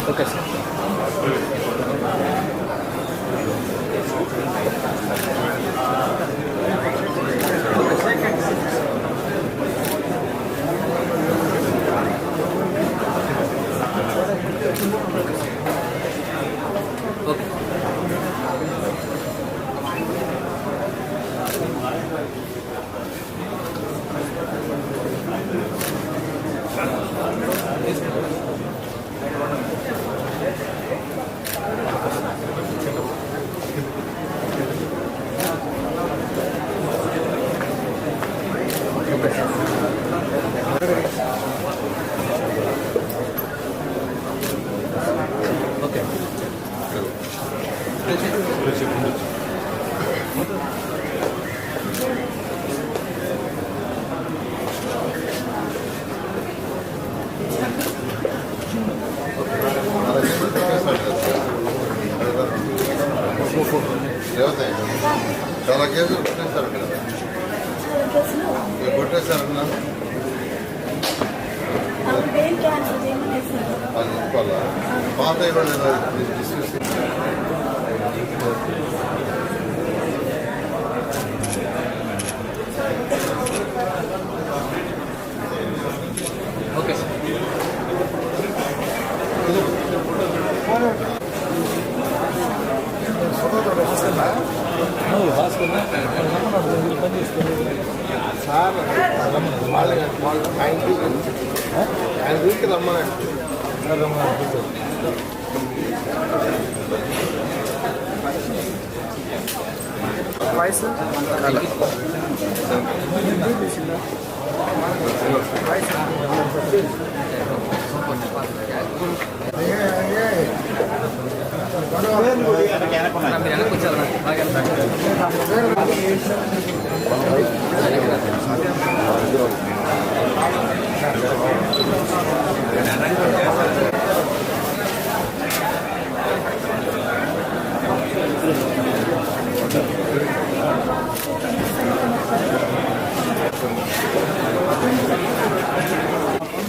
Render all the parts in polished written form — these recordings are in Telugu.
Okay sir. ఓకే. చాలా కేసులు కొట్టేశారు కదా, కొట్టేశారు అది ఇవ్వాలా పాత డిస్కస్ ఓకే సార్. సార్ ఆయన వీరికి రమ్మనండి. వాయిస్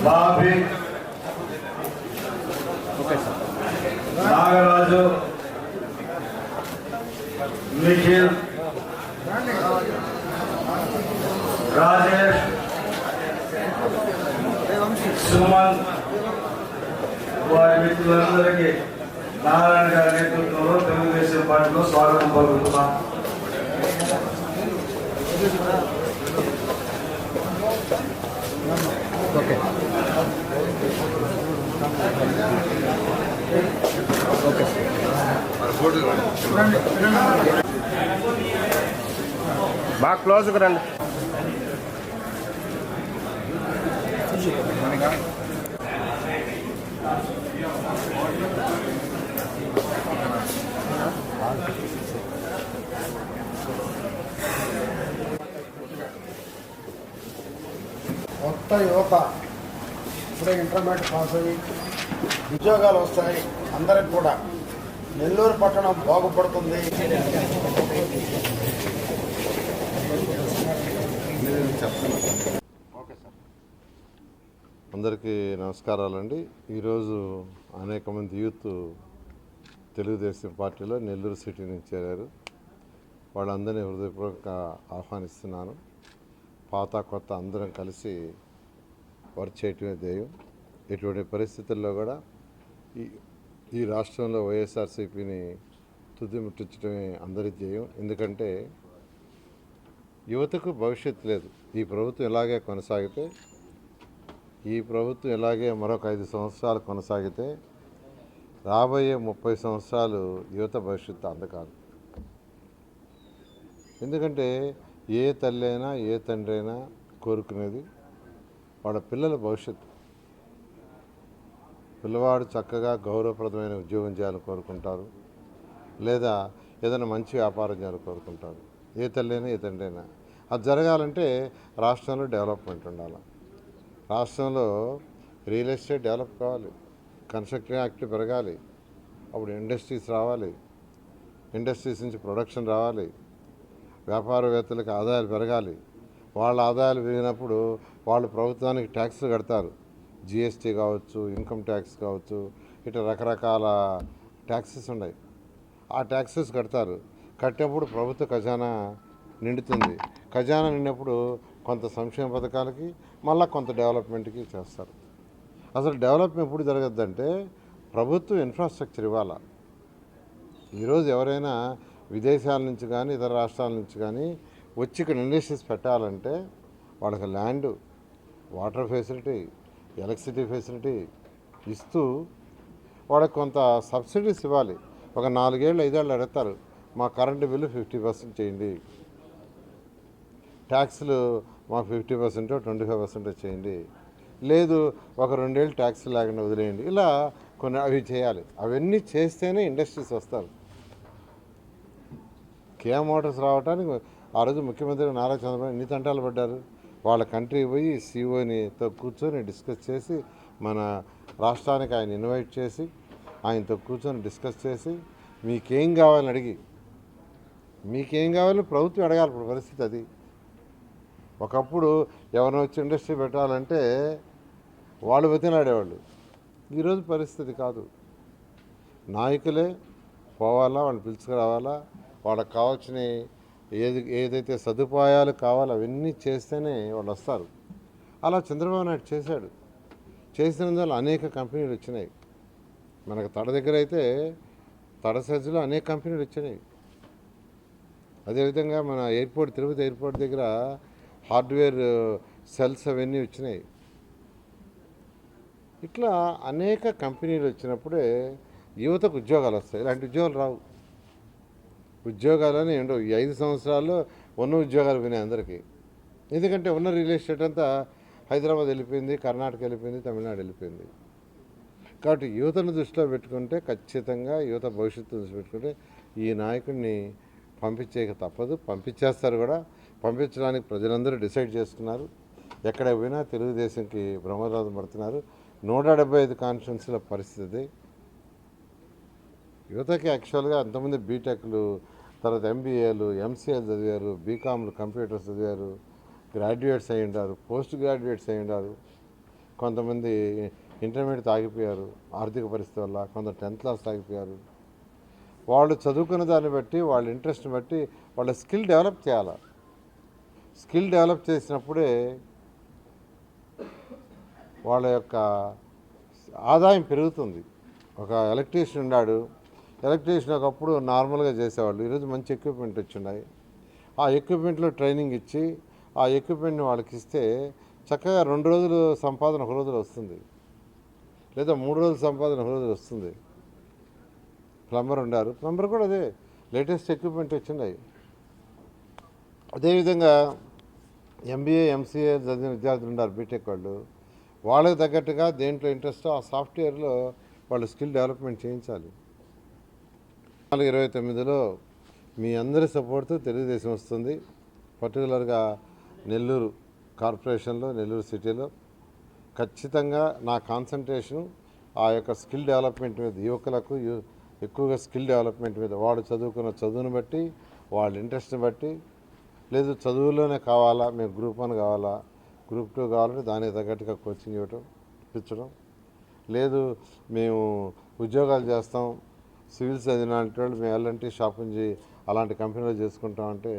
బాబీ నాగరాజు, నిఖిల్, రాజేష్, సుమన్, వారి మిత్రులందరికీ నారాయణ గారి నేతృత్వంలో తెలుగుదేశం పార్టీలో స్వాగతం పలుకుతున్నాం. ఓకే. ఓకే బాగా క్లోజ్గా రండి. కొత్త యువత ఇప్పుడే ఇంటర్మీడియట్ పాస్ అయ్యి ఉద్యోగాలు వస్తాయి. అందరికి కూడా నెల్లూరు పట్టణం బాగుపడుతుంది. అందరికీ నమస్కారాలండి. ఈరోజు అనేక మంది యూత్ తెలుగుదేశం పార్టీలో నెల్లూరు సిటీ నుంచి చేరారు. వాళ్ళందరినీ హృదయపూర్వక ఆహ్వానిస్తున్నాను. పాత కొత్త అందరం కలిసి వర్క్ చేయటమే ధ్యేయం. ఎటువంటి పరిస్థితుల్లో కూడా ఈ రాష్ట్రంలో వైఎస్ఆర్సీపీని తుదిముట్టించడమే అందరి ధ్యేయం. ఎందుకంటే యువతకు భవిష్యత్తు లేదు. ఈ ప్రభుత్వం ఇలాగే కొనసాగితే, మరొక 5 సంవత్సరాలు కొనసాగితే రాబోయే 30 సంవత్సరాలు యువత భవిష్యత్తు అంధకారం. ఎందుకంటే ఏ తల్లి అయినా ఏ తండ్రి అయినా కోరుకునేది వాళ్ళ పిల్లల భవిష్యత్తు. పిల్లవాడు చక్కగా గౌరవప్రదమైన ఉద్యోగం చేయాలని కోరుకుంటారు, లేదా ఏదైనా మంచి వ్యాపారం చేయాలని కోరుకుంటారు. ఏ తల్లి అయినా ఏ తండ్రి అయినా అది జరగాలంటే రాష్ట్రంలో డెవలప్మెంట్ ఉండాలి. రాష్ట్రంలో రియల్ ఎస్టేట్ డెవలప్ కావాలి, కన్స్ట్రక్షన్ యాక్టివ్ పెరగాలి, అప్పుడు ఇండస్ట్రీస్ రావాలి, ఇండస్ట్రీస్ నుంచి ప్రొడక్షన్ రావాలి, వ్యాపారవేత్తలకు ఆదాయాలు పెరగాలి. వాళ్ళ ఆదాయాలు పెరిగినప్పుడు వాళ్ళు ప్రభుత్వానికి ట్యాక్స్లు కడతారు, జిఎస్టీ కావచ్చు, ఇన్కమ్ ట్యాక్స్ కావచ్చు, ఇట్లా రకరకాల ట్యాక్సెస్ ఉన్నాయి. ఆ ట్యాక్సెస్ కడతారు. కట్టినప్పుడు ప్రభుత్వ ఖజానా నిండుతుంది. ఖజానా నిండినప్పుడు కొంత సంక్షేమ పథకాలకి, మళ్ళీ కొంత డెవలప్మెంట్కి చేస్తారు. అసలు డెవలప్మెంట్ ఎప్పుడు జరగద్దంటే ప్రభుత్వం ఇన్ఫ్రాస్ట్రక్చర్ ఇవ్వాలి. ఈరోజు ఎవరైనా విదేశాల నుంచి కానీ ఇతర రాష్ట్రాల నుంచి కానీ వచ్చి ఇక్కడ ఇండస్ట్రీస్ పెట్టాలంటే వాళ్ళకి land, water facility, electricity facility ఇస్తూ వాళ్ళకి కొంత సబ్సిడీస్ ఇవ్వాలి. ఒక 4 ఏళ్ళు 5 ఏళ్ళు అడుగుతారు, మా కరెంటు బిల్లు 50% చేయండి, ట్యాక్స్లు మా 50% 25% చేయండి, లేదు ఒక 2 ఏళ్ళు ట్యాక్స్ లేకుండా వదిలేయండి. ఇలా కొన్ని అవి చేయాలి. అవన్నీ చేస్తేనే ఇండస్ట్రీస్ వస్తారు. కియా మోటార్స్ రావడానికి ఆ రోజు ముఖ్యమంత్రి నారా చంద్రబాబు ఎన్ని తంటాలు పడ్డారు. వాళ్ళ కంట్రీకి పోయి సీఓనితో కూర్చొని డిస్కస్ చేసి, మన రాష్ట్రానికి ఆయన ఇన్వైట్ చేసి ఆయనతో కూర్చొని డిస్కస్ చేసి మీకేం కావాలని అడిగి, మీకేం కావాలని ప్రభుత్వం అడగాలి. ఇప్పుడు పరిస్థితి అది. ఒకప్పుడు ఎవరిని వచ్చి ఇండస్ట్రీ పెట్టాలంటే వాళ్ళు బతిలాడేవాళ్ళు. ఈరోజు పరిస్థితి కాదు. నాయకులే పోవాలా, వాళ్ళని పిలుచుకురావాలా, వాళ్ళకి కావాల్సిన ఏదైతే సదుపాయాలు కావాలో అవన్నీ చేస్తేనే వాళ్ళు వస్తారు. అలా చంద్రబాబు నాయుడు చేశాడు. చేసినందువల్ల అనేక కంపెనీలు వచ్చినాయి. మనకు తడ దగ్గర అయితే తడ సజ్జలో అనేక కంపెనీలు వచ్చినాయి. అదేవిధంగా మన ఎయిర్పోర్ట్, తిరుపతి ఎయిర్పోర్ట్ దగ్గర హార్డ్వేర్ సెల్స్ అవన్నీ వచ్చినాయి. ఇట్లా అనేక కంపెనీలు వచ్చినప్పుడే యువతకు ఉద్యోగాలు వస్తాయి. ఇలాంటి ఉద్యోగాలు రావు. ఉద్యోగాలని ఉండవు. ఈ 5 సంవత్సరాల్లో ఉన్న ఉద్యోగాలు పోయినాయి అందరికీ. ఎందుకంటే ఉన్న రియల్ ఎస్టేట్ అంతా హైదరాబాద్ వెళ్ళిపోయింది, కర్ణాటక వెళ్ళిపోయింది, తమిళనాడు వెళ్ళిపోయింది. కాబట్టి యువతను దృష్టిలో పెట్టుకుంటే, ఖచ్చితంగా యువత భవిష్యత్తు దృష్టిలో పెట్టుకుంటే ఈ నాయకుడిని పంపించేక తప్పదు. పంపించేస్తారు కూడా. పంపించడానికి ప్రజలందరూ డిసైడ్ చేసుకున్నారు. ఎక్కడ పోయినా తెలుగుదేశంకి బ్రహ్మరథం పడుతున్నారు. 175 కాన్స్టిట్యున్సీల పరిస్థితి. యువతకి యాక్చువల్గా అంతమంది బీటెక్లు, తర్వాత ఎంబీఏలు, ఎంసీఏలు చదివారు, బీకామ్లు, కంప్యూటర్స్ చదివారు, గ్రాడ్యుయేట్స్ అయి ఉంటారు, పోస్ట్ గ్రాడ్యుయేట్స్ అయి ఉంటారు, కొంతమంది ఇంటర్మీడియట్ ఆగిపోయారు ఆర్థిక పరిస్థితి వల్ల, కొంత 10th క్లాస్ ఆగిపోయారు. వాళ్ళు చదువుకున్న దాన్ని బట్టి, వాళ్ళ ఇంట్రెస్ట్ని బట్టి వాళ్ళ స్కిల్ డెవలప్ చేయాలి. స్కిల్ డెవలప్ చేసినప్పుడే వాళ్ళ యొక్క ఆదాయం పెరుగుతుంది. ఒక ఎలక్ట్రీషియన్ ఉన్నాడు. ఎలక్ట్రీషియన్ ఒకప్పుడు నార్మల్గా చేసేవాళ్ళు. ఈరోజు మంచి ఎక్విప్మెంట్ వచ్చిన్నాయి. ఆ ఎక్విప్మెంట్లో ట్రైనింగ్ ఇచ్చి ఆ ఎక్విప్మెంట్ని వాళ్ళకి ఇస్తే చక్కగా 2 రోజులు సంపాదన 1 రోజులో వస్తుంది, లేదా 3 రోజుల సంపాదన 1 రోజులో వస్తుంది. ప్లంబర్ ఉన్నారు, ప్లంబర్ కూడా అదే లేటెస్ట్ ఎక్విప్మెంట్ వచ్చినాయి. అదేవిధంగా ఎంబీఏ, ఎంసీఏ చదివిన విద్యార్థులు ఉన్నారు, బీటెక్ వాళ్ళు. వాళ్ళకి తగ్గట్టుగా దేంట్లో ఇంట్రెస్టో ఆ సాఫ్ట్వేర్లో వాళ్ళు స్కిల్ డెవలప్మెంట్ చేయించాలి. 2029లో మీ అందరి సపోర్ట్తో తెలుగుదేశం వస్తుంది. పర్టికులర్గా నెల్లూరు కార్పొరేషన్లో, నెల్లూరు సిటీలో ఖచ్చితంగా నా కాన్సన్ట్రేషను ఆ యొక్క స్కిల్ డెవలప్మెంట్ మీద, యువకులకు ఎక్కువగా స్కిల్ డెవలప్మెంట్ మీద. వాడు చదువుకున్న చదువుని బట్టి, వాళ్ళ ఇంట్రెస్ట్ని బట్టి, లేదు చదువులోనే కావాలా, మేము గ్రూప్ 1 కావాలా, గ్రూప్ 2 కావాలంటే దానికి తగ్గట్టుగా కోచింగ్ ఇప్పించడం, లేదు మేము ఉద్యోగాలు చేస్తాం, సివిల్స్ చదివిన వాళ్ళు మేము ఎల్ఎన్టీ షాపింగ్ అలాంటి కంపెనీలో చేసుకుంటామంటే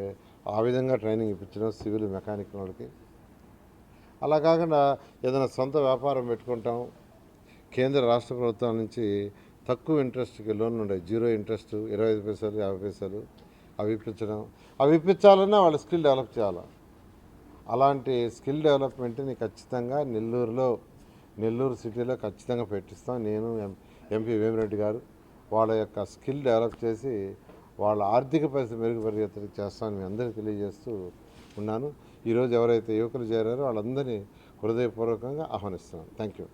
ఆ విధంగా ట్రైనింగ్ ఇప్పించడం సివిల్ మెకానిక్ వాళ్ళకి. అలా కాకుండా ఏదైనా సొంత వ్యాపారం పెట్టుకుంటాం, కేంద్ర రాష్ట్ర ప్రభుత్వం నుంచి తక్కువ ఇంట్రెస్ట్కి లోన్లు ఉన్నాయి, 0 ఇంట్రెస్ట్, 25 పైసలు 50 పైసలు, అవి ఇప్పించడం. అవి ఇప్పించాలన్నా వాళ్ళు స్కిల్ డెవలప్ చేయాలి. అలాంటి స్కిల్ డెవలప్మెంట్ని ఖచ్చితంగా నెల్లూరు సిటీలో ఖచ్చితంగా పెట్టిస్తాం. నేను, ఎంపీ వేమిరెడ్డి గారు వాళ్ళ యొక్క స్కిల్ డెవలప్ చేసి వాళ్ళ ఆర్థిక పరిస్థితి మెరుగుపరిగేటట్టు చేస్తామని మీ అందరికీ తెలియజేస్తూ ఉన్నాను. ఈరోజు ఎవరైతే యువకులు చేరారో వాళ్ళందరినీ హృదయపూర్వకంగా ఆహ్వానిస్తున్నాను. Thank you.